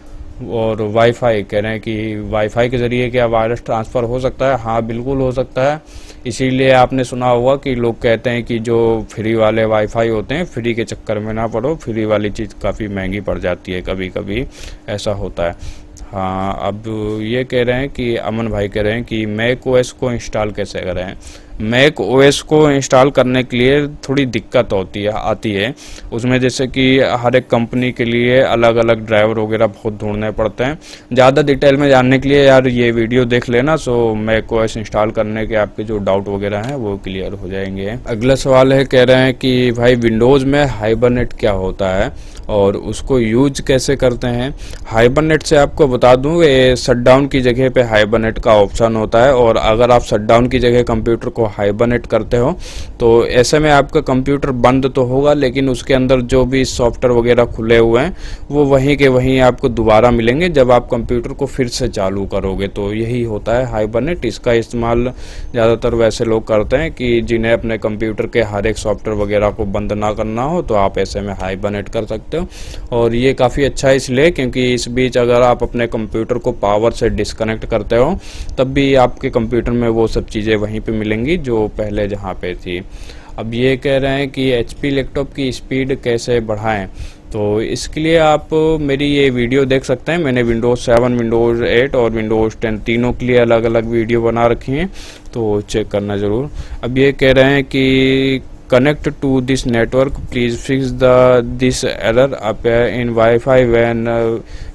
और वाईफाई, कह रहे हैं कि वाईफाई के ज़रिए क्या वायरस ट्रांसफ़र हो सकता है? हाँ, बिल्कुल हो सकता है। इसीलिए आपने सुना होगा कि लोग कहते हैं कि जो फ्री वाले वाईफाई होते हैं, फ्री के चक्कर में ना पड़ो, फ्री वाली चीज़ काफ़ी महंगी पड़ जाती है, कभी कभी ऐसा होता है। हाँ, अब ये कह रहे हैं कि अमन भाई कह रहे हैं कि मैक ओएस को इंस्टॉल कैसे करें। मैक ओएस को इंस्टॉल करने के लिए थोड़ी दिक्कत आती है उसमें, जैसे कि हर एक कंपनी के लिए अलग अलग ड्राइवर वगैरह बहुत ढूंढने पड़ते हैं। ज़्यादा डिटेल में जानने के लिए यार ये वीडियो देख लेना, सो मैक ओएस इंस्टॉल करने के आपके जो डाउट वगैरह हैं वो क्लियर हो जाएंगे। अगला सवाल है, कह रहे हैं कि भाई विंडोज़ में हाइबरनेट क्या होता है और उसको यूज कैसे करते हैं। हाइबरनेट से आपको बता दूं, ये शटडाउन की जगह पे हाइबरनेट का ऑप्शन होता है, और अगर आप शटडाउन की जगह कंप्यूटर को हाइबरनेट करते हो तो ऐसे में आपका कंप्यूटर बंद तो होगा, लेकिन उसके अंदर जो भी सॉफ्टवेयर वगैरह खुले हुए हैं वो वहीं के वहीं आपको दोबारा मिलेंगे जब आप कंप्यूटर को फिर से चालू करोगे। तो यही होता है हाइबरनेट। इसका इस्तेमाल ज़्यादातर वैसे लोग करते हैं कि जिन्हें अपने कंप्यूटर के हर एक सॉफ्टवेयर वगैरह को बंद ना करना हो, तो आप ऐसे में हाइबरनेट कर सकते हो। और ये काफ़ी अच्छा है इसलिए क्योंकि इस बीच अगर आप अपने कंप्यूटर को पावर से डिस्कनेक्ट करते हो तब भी आपके कंप्यूटर में वो सब चीज़ें वहीं पे मिलेंगी जो पहले जहाँ पे थी। अब ये कह रहे हैं कि एचपी लैपटॉप की स्पीड कैसे बढ़ाएं, तो इसके लिए आप मेरी ये वीडियो देख सकते हैं। मैंने विंडोज़ 7, विंडोज़ 8 और विंडोज़ 10 तीनों के लिए अलग अलग वीडियो बना रखी हैं, तो चेक करना ज़रूर। अब ये कह रहे हैं कि connect to this network, please fix this error appear in Wi-Fi when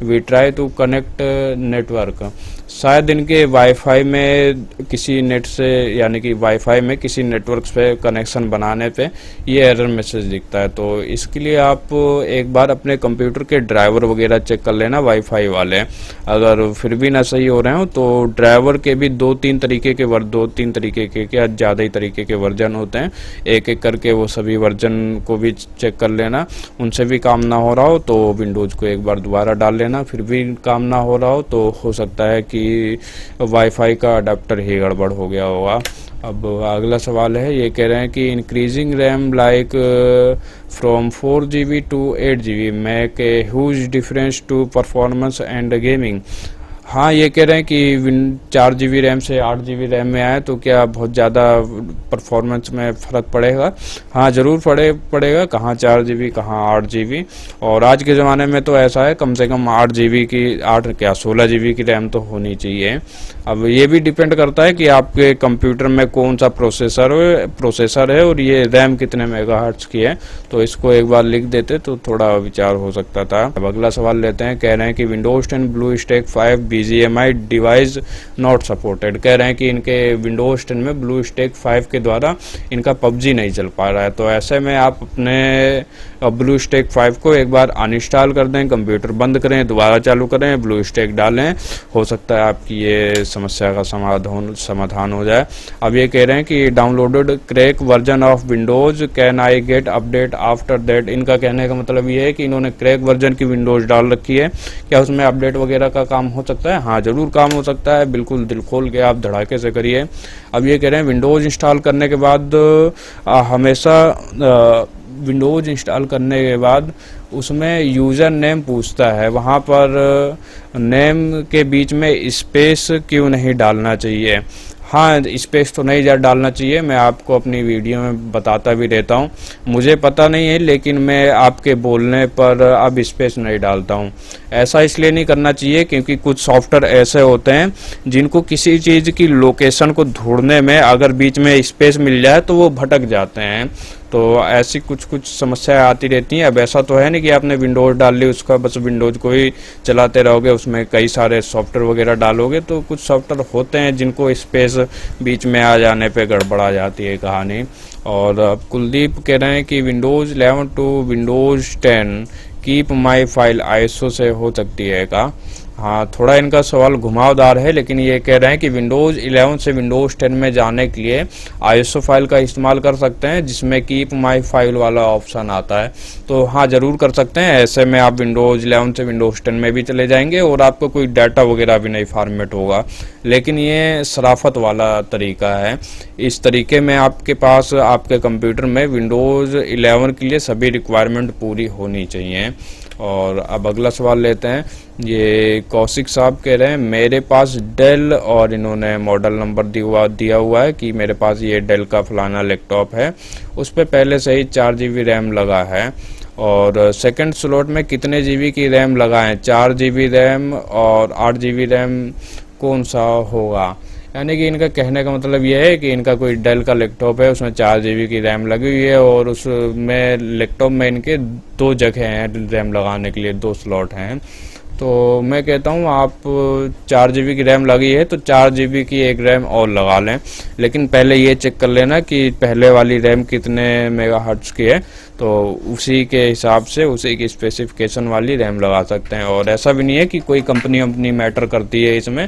we try to connect network। शायद इनके वाईफाई में किसी नेट से, यानी कि वाईफाई में किसी नेटवर्क पे कनेक्शन बनाने पे ये एरर मैसेज दिखता है। तो इसके लिए आप एक बार अपने कंप्यूटर के ड्राइवर वगैरह चेक कर लेना वाईफाई वाले। अगर फिर भी ना सही हो रहे हो तो ड्राइवर के भी दो तीन तरीके के क्या ज़्यादा ही तरीके के वर्जन होते हैं, एक एक करके वो सभी वर्जन को भी चेक कर लेना। उनसे भी काम ना हो रहा हो तो विंडोज़ को एक बार दोबारा डाल लेना, फिर भी काम ना हो रहा हो तो हो सकता है कि वाईफाई का अडाप्टर ही गड़बड़ हो गया होगा। अब अगला सवाल है, ये कह रहे हैं कि increasing RAM like from 4 GB to 8 GB make a huge difference to performance and gaming. हाँ, ये कह रहे हैं कि 4 GB रैम से 8 GB रैम में आए तो क्या बहुत ज़्यादा परफॉर्मेंस में फ़र्क पड़ेगा? हाँ, ज़रूर पड़ेगा। कहाँ 4 GB कहाँ 8 GB, और आज के ज़माने में तो ऐसा है कम से कम 8 GB की 16 GB की रैम तो होनी चाहिए। अब ये भी डिपेंड करता है कि आपके कंप्यूटर में कौन सा प्रोसेसर है और ये रैम कितने मेगाहर्ट्ज़ की है, तो इसको एक बार लिख देते तो थोड़ा विचार हो सकता था। अब अगला सवाल लेते हैं, कह रहे हैं कि Windows 10 BlueStack 5 BGMI device not supported. कह रहे हैं कि इनके विंडोज़ 10 में BlueStack 5 के द्वारा इनका PUBG नहीं चल पा रहा है। तो ऐसे में आप अपने BlueStack 5 को एक बार अनइंस्टॉल कर दें, कंप्यूटर बंद करें, दोबारा चालू करें, BlueStack डालें, हो सकता है आपकी ये समस्या का समाधान हो जाए। अब ये कह रहे हैं कि downloaded crack version of Windows can I get update after that. इनका कहने का मतलब ये है कि इन्होंने क्रैक वर्जन की विंडोज़ डाल रखी है, क्या उसमें अपडेट वगैरह का काम हो सकता है? हाँ, ज़रूर काम हो सकता है, बिल्कुल दिल खोल के आप धड़ाके से करिए। अब ये कह रहे हैं विंडोज़ इंस्टॉल करने के बाद हमेशा विंडोज़ इंस्टॉल करने के बाद उसमें यूज़र नेम पूछता है, वहाँ पर नेम के बीच में स्पेस क्यों नहीं डालना चाहिए? हाँ, स्पेस तो नहीं डालना चाहिए, मैं आपको अपनी वीडियो में बताता भी रहता हूँ। मुझे पता नहीं है लेकिन मैं आपके बोलने पर अब स्पेस नहीं डालता हूँ। ऐसा इसलिए नहीं करना चाहिए क्योंकि कुछ सॉफ्टवेयर ऐसे होते हैं जिनको किसी चीज़ की लोकेशन को ढूंढने में अगर बीच में स्पेस मिल जाए तो वो भटक जाते हैं। तो ऐसी कुछ कुछ समस्याएं आती रहती हैं। अब ऐसा तो है नहीं कि आपने विंडोज़ डाल ली, उसका बस विंडोज़ को ही चलाते रहोगे, उसमें कई सारे सॉफ्टवेयर वगैरह डालोगे तो कुछ सॉफ्टवेयर होते हैं जिनको स्पेस बीच में आ जाने पे गड़बड़ा जाती है कहानी। और अब कुलदीप कह रहे हैं कि Windows 11 to Windows 10 keep my file ISO से हो सकती है का। हाँ, थोड़ा इनका सवाल घुमावदार है, लेकिन ये कह रहे हैं कि विंडोज़ 11 से विंडोज़ 10 में जाने के लिए ISO फाइल का इस्तेमाल कर सकते हैं, जिसमें कीप माई फाइल वाला ऑप्शन आता है। तो हाँ, ज़रूर कर सकते हैं। ऐसे में आप विंडोज़ 11 से विंडोज़ 10 में भी चले जाएंगे और आपको कोई डाटा वगैरह भी नहीं फॉर्मेट होगा। लेकिन ये शराफत वाला तरीका है। इस तरीके में आपके पास आपके कंप्यूटर में विंडोज़ 11 के लिए सभी रिक्वायरमेंट पूरी होनी चाहिए। और अब अगला सवाल लेते हैं। ये कौशिक साहब कह रहे हैं मेरे पास डेल, और इन्होंने मॉडल नंबर दिया हुआ है कि मेरे पास ये डेल का फलाना लैपटॉप है, उस पर पहले से ही 4 GB रैम लगा है, और सेकंड स्लॉट में कितने GB की रैम लगा है, 4 GB रैम और 8 GB रैम कौन सा होगा। यानी कि इनका कहने का मतलब यह है कि इनका कोई डेल का लैपटॉप है, उसमें 4 GB की रैम लगी हुई है और उसमें लैपटॉप में इनके 2 जगह हैं रैम लगाने के लिए, 2 स्लॉट हैं। तो मैं कहता हूँ आप 4 GB की रैम लगी है तो 4 GB की एक रैम और लगा लें, लेकिन पहले ये चेक कर लेना कि पहले वाली रैम कितने मेगाहर्ट्ज़ की है, तो उसी के हिसाब से उसी की स्पेसिफिकेशन वाली रैम लगा सकते हैं। और ऐसा भी नहीं है कि कोई कंपनी अपनी मैटर करती है इसमें,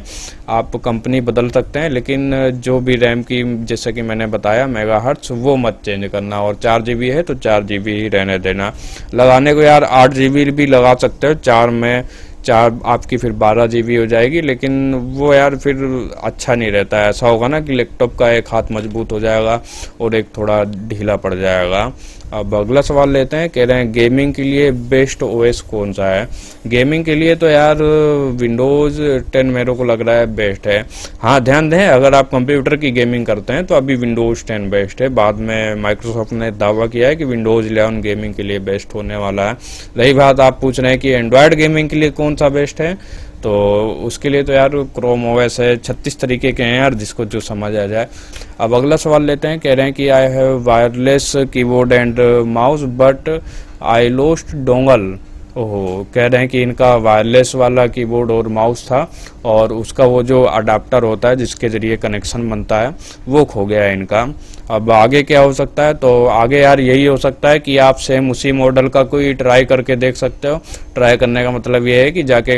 आप कंपनी बदल सकते हैं, लेकिन जो भी रैम की जैसे कि मैंने बताया मेगाहर्ट्ज़ वो मत चेंज करना। और 4 GB है तो 4 GB ही रहने देना। लगाने को यार 8 GB भी लगा सकते हो, 4 आपकी फिर 12 GB हो जाएगी, लेकिन वो यार फिर अच्छा नहीं रहता है। ऐसा होगा ना कि लैपटॉप का एक हाथ मजबूत हो जाएगा और एक थोड़ा ढीला पड़ जाएगा। अब अगला सवाल लेते हैं। कह रहे हैं गेमिंग के लिए बेस्ट OS कौन सा है। गेमिंग के लिए तो यार विंडोज़ 10 मेरे को लग रहा है बेस्ट है। हाँ, ध्यान दें, अगर आप कंप्यूटर की गेमिंग करते हैं तो अभी विंडोज़ 10 बेस्ट है। बाद में माइक्रोसॉफ्ट ने दावा किया है कि विंडोज़ 11 गेमिंग के लिए बेस्ट होने वाला है। रही बात आप पूछ रहे हैं कि एंड्रॉयड गेमिंग के लिए कौन सा बेस्ट है, तो उसके लिए तो यार क्रोम OS है, 36 तरीके के हैं यार, जिसको जो समझ आ जाए। अब अगला सवाल लेते हैं। कह रहे हैं कि I have wireless keyboard and mouse but I lost dongle. ओहो, कह रहे हैं कि इनका वायरलेस वाला कीबोर्ड और माउस था और उसका वो जो अडाप्टर होता है जिसके ज़रिए कनेक्शन बनता है वो खो गया है इनका। अब आगे क्या हो सकता है, तो आगे यार यही हो सकता है कि आप सेम उसी मॉडल का कोई ट्राई करके देख सकते हो। ट्राई करने का मतलब ये है कि जाके,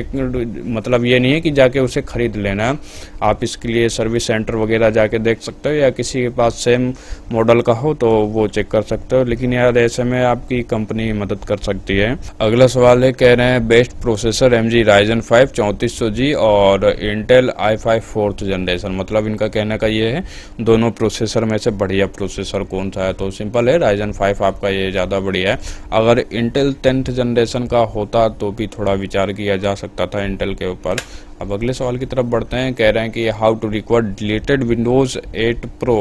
मतलब ये नहीं है कि जाके उसे खरीद लेना है, आप इसके लिए सर्विस सेंटर वगैरह जाके देख सकते हो, या किसी के पास सेम मॉडल का हो तो वो चेक कर सकते हो। लेकिन यार ऐसे में आपकी कंपनी मदद कर सकती है। अगला सवाल है, कह रहे हैं best processor MG Ryzen 5 3400G और इंटेल i5 4th जनरेशन। मतलब इनका कहने का ये है दोनों प्रोसेसर में से बढ़िया प्रोसेसर कौन सा है, तो सिंपल है Ryzen 5 आपका ये ज़्यादा बढ़िया है। अगर इंटेल 10th जनरेशन का होता तो भी थोड़ा विचार किया जा सकता था इंटेल के ऊपर। अब अगले सवाल की तरफ बढ़ते हैं। कह रहे हैं कि how to recover deleted Windows 8 Pro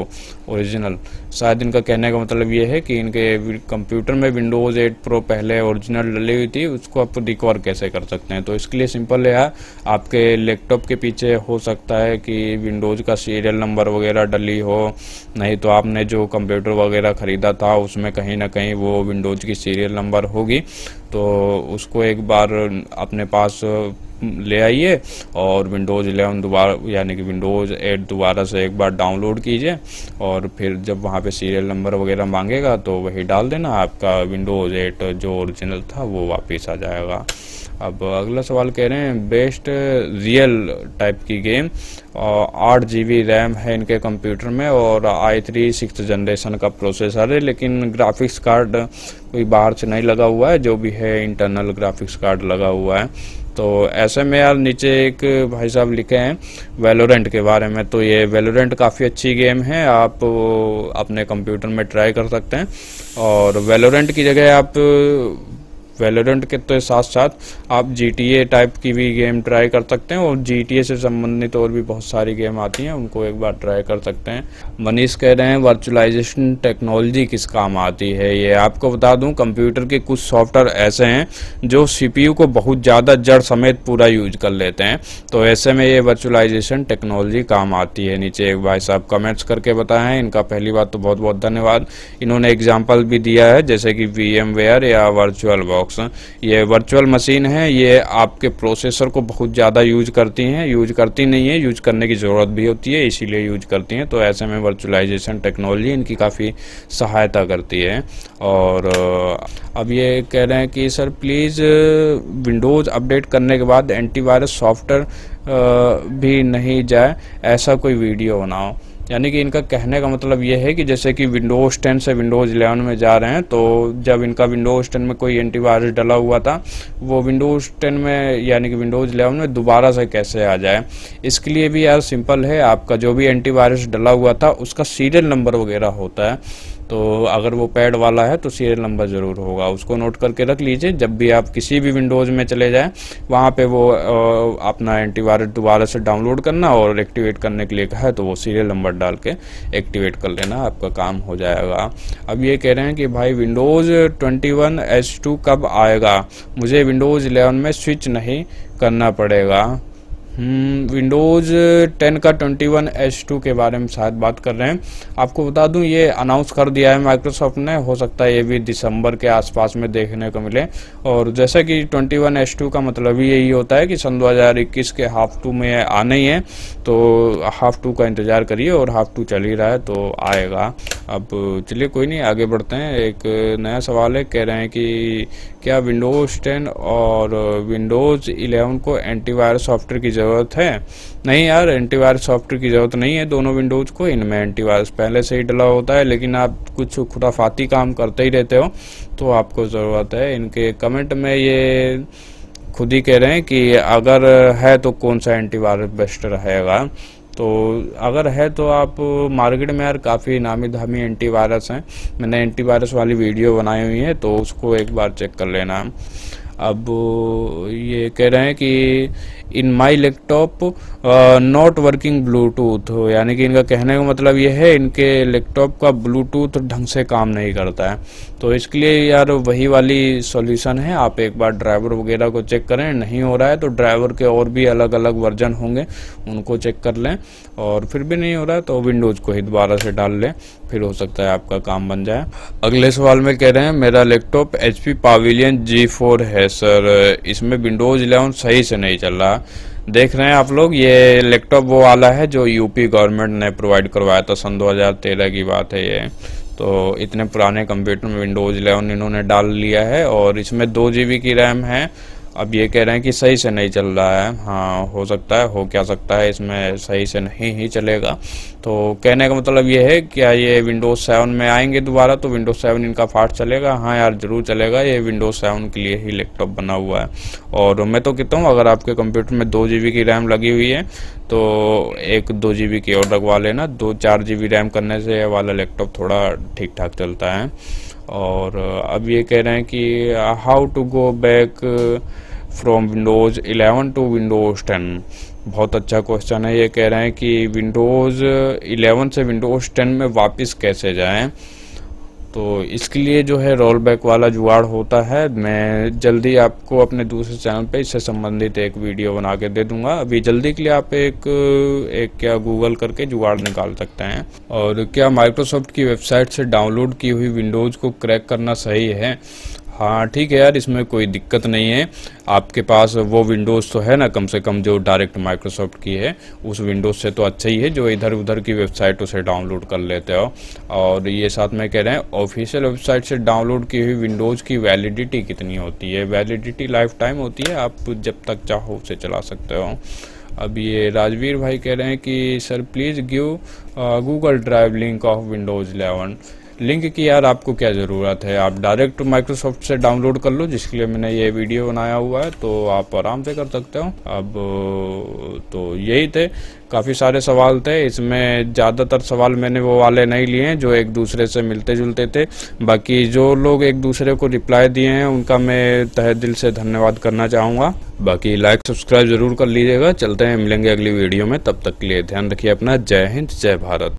original. शायद इनका कहने का मतलब ये है कि इनके कंप्यूटर में विंडोज़ 8 Pro पहले ओरिजिनल डली हुई थी, उसको आप रिकवर कैसे कर सकते हैं। तो इसके लिए सिंपल है, आपके लैपटॉप के पीछे हो सकता है कि विंडोज़ का सीरियल नंबर वगैरह डली हो, नहीं तो आपने जो कंप्यूटर वगैरह ख़रीदा था उसमें कहीं ना कहीं वो विंडोज़ की सीरियल नंबर होगी। तो उसको एक बार अपने पास ले आइए और विंडोज़ 11 दोबारा यानी कि विंडोज़ 8 दोबारा से एक बार डाउनलोड कीजिए, और फिर जब वहाँ पे सीरियल नंबर वगैरह मांगेगा तो वही डाल देना, आपका विंडोज़ 8 जो ओरिजिनल था वो वापस आ जाएगा। अब अगला सवाल कह रहे हैं बेस्ट रियल टाइप की गेम, 8 GB रैम है इनके कंप्यूटर में और i3 6th जनरेशन का प्रोसेसर है, लेकिन ग्राफिक्स कार्ड कोई बाहर से नहीं लगा हुआ है, जो भी है इंटरनल ग्राफिक्स कार्ड लगा हुआ है। तो ऐसे में यार नीचे एक भाई साहब लिखे हैं वैलोरेंट के बारे में, तो ये वैलोरेंट काफ़ी अच्छी गेम है, आप अपने कंप्यूटर में ट्राई कर सकते हैं। और वैलोरेंट की जगह आप वैलोरेंट के तो साथ साथ आप GTA टाइप की भी गेम ट्राई कर सकते हैं, और GTA से संबंधित और भी बहुत सारी गेम आती हैं, उनको एक बार ट्राई कर सकते हैं। मनीष कह रहे हैं वर्चुअलाइजेशन टेक्नोलॉजी किस काम आती है। ये आपको बता दूं, कंप्यूटर के कुछ सॉफ्टवेयर ऐसे हैं जो CPU को बहुत ज़्यादा जड़ समेत पूरा यूज कर लेते हैं, तो ऐसे में ये वर्चुअलाइजेशन टेक्नोलॉजी काम आती है। नीचे एक भाई साहब कमेंट्स करके बताएं, इनका पहली बात तो बहुत बहुत धन्यवाद। इन्होंने एग्जांपल भी दिया है जैसे कि VMware या वर्चुअल बॉक्स। ये वर्चुअल मशीन है, ये आपके प्रोसेसर को बहुत ज़्यादा यूज करती नहीं है, यूज करने की ज़रूरत भी होती है, इसीलिए यूज करती हैं। तो ऐसे में वर्चुअलाइजेशन टेक्नोलॉजी इनकी काफ़ी सहायता करती है। और अब ये कह रहे हैं कि सर प्लीज़ विंडोज़ अपडेट करने के बाद एंटीवायरस सॉफ्टवेयर भी नहीं जाए, ऐसा कोई वीडियो बनाओ। यानी कि इनका कहने का मतलब ये है कि जैसे कि विंडोज़ 10 से विंडोज़ 11 में जा रहे हैं, तो जब इनका विंडोज़ 10 में कोई एंटीवायरस डला हुआ था, वो विंडोज़ 10 में यानी कि विंडोज़ 11 में दोबारा से कैसे आ जाए। इसके लिए भी यार सिंपल है, आपका जो भी एंटीवायरस डला हुआ था उसका सीरियल नंबर वगैरह होता है, तो अगर वो पैड वाला है तो सीरियल नंबर ज़रूर होगा, उसको नोट करके रख लीजिए। जब भी आप किसी भी विंडोज़ में चले जाएं, वहाँ पे वो अपना एंटीवायरस दोबारा से डाउनलोड करना और एक्टिवेट करने के लिए कहा तो वो सीरियल नंबर डाल के एक्टिवेट कर लेना, आपका काम हो जाएगा। अब ये कह रहे हैं कि भाई विंडोज़ 21H2 कब आएगा, मुझे विंडोज़ 11 में स्विच नहीं करना पड़ेगा। विंडोज़ 10 का 21H2 के बारे में शायद बात कर रहे हैं। आपको बता दूं ये अनाउंस कर दिया है माइक्रोसॉफ्ट ने, हो सकता है ये भी दिसंबर के आसपास में देखने को मिले। और जैसा कि 21H2 का मतलब ही यही होता है कि सन 2021 के हाफ 2 में आना ही है, तो हाफ 2 का इंतज़ार करिए, और हाफ 2 चल ही रहा है तो आएगा। अब चलिए कोई नहीं, आगे बढ़ते हैं। एक नया सवाल है, कह रहे हैं कि क्या विंडोज़ 10 और विंडोज़ 11 को एंटीवायरस सॉफ्टवेयर की ज़रूरत है? नहीं यार, एंटीवायरस सॉफ्टवेयर की ज़रूरत नहीं है दोनों विंडोज़ को, इनमें एंटीवायरस पहले से ही डला होता है, लेकिन आप कुछ खुराफाती काम करते ही रहते हो तो आपको ज़रूरत है। इनके कमेंट में ये खुद ही कह रहे हैं कि अगर है तो कौन सा एंटीवायरस बेस्ट रहेगा। तो अगर है तो आप मार्केट में यार काफ़ी नामी धामी एंटीवायरस हैं, मैंने एंटीवायरस वाली वीडियो बनाई हुई है तो उसको एक बार चेक कर लेना। अब ये कह रहे हैं कि in my laptop not working Bluetooth, यानी कि इनका कहने का मतलब ये है इनके लैपटॉप का ब्लूटूथ ढंग से काम नहीं करता है। तो इसके लिए यार वही वाली सॉल्यूशन है, आप एक बार ड्राइवर वगैरह को चेक करें, नहीं हो रहा है तो ड्राइवर के और भी अलग अलग वर्जन होंगे, उनको चेक कर लें, और फिर भी नहीं हो रहा है तो विंडोज़ को ही दोबारा से डाल लें, फिर हो सकता है आपका काम बन जाए। अगले सवाल में कह रहे हैं मेरा लैपटॉप HP Pavilion G4 है सर, इसमें विंडोज़ 11 सही से नहीं चल रहा। देख रहे हैं आप लोग, ये लैपटॉप वो वाला है जो यूपी गवर्नमेंट ने प्रोवाइड करवाया था, सन 2013 की बात है ये। तो इतने पुराने कंप्यूटर में विंडोज़ 11 इन्होंने डाल लिया है, और इसमें 2 GB की रैम है। अब ये कह रहे हैं कि सही से नहीं चल रहा है। हाँ, हो सकता है, हो क्या सकता है, इसमें सही से नहीं ही चलेगा। तो कहने का मतलब ये है, क्या ये विंडोज़ 7 में आएंगे दोबारा तो विंडोज़ 7 इनका फास्ट चलेगा? हाँ यार, ज़रूर चलेगा, ये विंडोज़ 7 के लिए ही लैपटॉप बना हुआ है। और मैं तो कहता हूँ अगर आपके कंप्यूटर में 2 GB की रैम लगी हुई है तो एक 2 GB की और लगवा लेना, 2-4 GB रैम करने से ये वाला लैपटॉप थोड़ा ठीक ठाक चलता है। और अब ये कह रहे हैं कि how to go back from Windows 11 to Windows 10। बहुत अच्छा क्वेश्चन है। ये कह रहे हैं कि विंडोज़ 11 से विंडोज़ 10 में वापस कैसे जाएं। तो इसके लिए जो है रोल बैक वाला जुगाड़ होता है, मैं जल्दी आपको अपने दूसरे चैनल पे इससे संबंधित एक वीडियो बना के दे दूंगा। अभी जल्दी के लिए आप एक क्या गूगल करके जुगाड़ निकाल सकते हैं। और क्या माइक्रोसॉफ्ट की वेबसाइट से डाउनलोड की हुई विंडोज़ को क्रैक करना सही है? हाँ ठीक है यार, इसमें कोई दिक्कत नहीं है। आपके पास वो विंडोज़ तो है ना, कम से कम जो डायरेक्ट माइक्रोसॉफ्ट की है, उस विंडोज़ से तो अच्छा ही है जो इधर उधर की वेबसाइटों से डाउनलोड कर लेते हो। और ये साथ में कह रहे हैं ऑफिशियल वेबसाइट से डाउनलोड की हुई विंडोज़ की वैलिडिटी कितनी होती है? वैलिडिटी लाइफ टाइम होती है, आप जब तक चाहो उसे चला सकते हो। अब ये राजवीर भाई कह रहे हैं कि sir please give Google drive link of Windows 11। Link की यार आपको क्या ज़रूरत है, आप डायरेक्ट माइक्रोसॉफ्ट से डाउनलोड कर लो, जिसके लिए मैंने ये वीडियो बनाया हुआ है, तो आप आराम से कर सकते हो। अब तो यही थे, काफ़ी सारे सवाल थे इसमें, ज़्यादातर सवाल मैंने वो वाले नहीं लिए हैं जो एक दूसरे से मिलते जुलते थे। बाकी जो लोग एक दूसरे को रिप्लाई दिए हैं उनका मैं तहे दिल से धन्यवाद करना चाहूँगा। बाकी लाइक सब्सक्राइब ज़रूर कर लीजिएगा। चलते हैं, मिलेंगे अगली वीडियो में, तब तक के लिए ध्यान रखिए अपना। जय हिंद, जय भारत।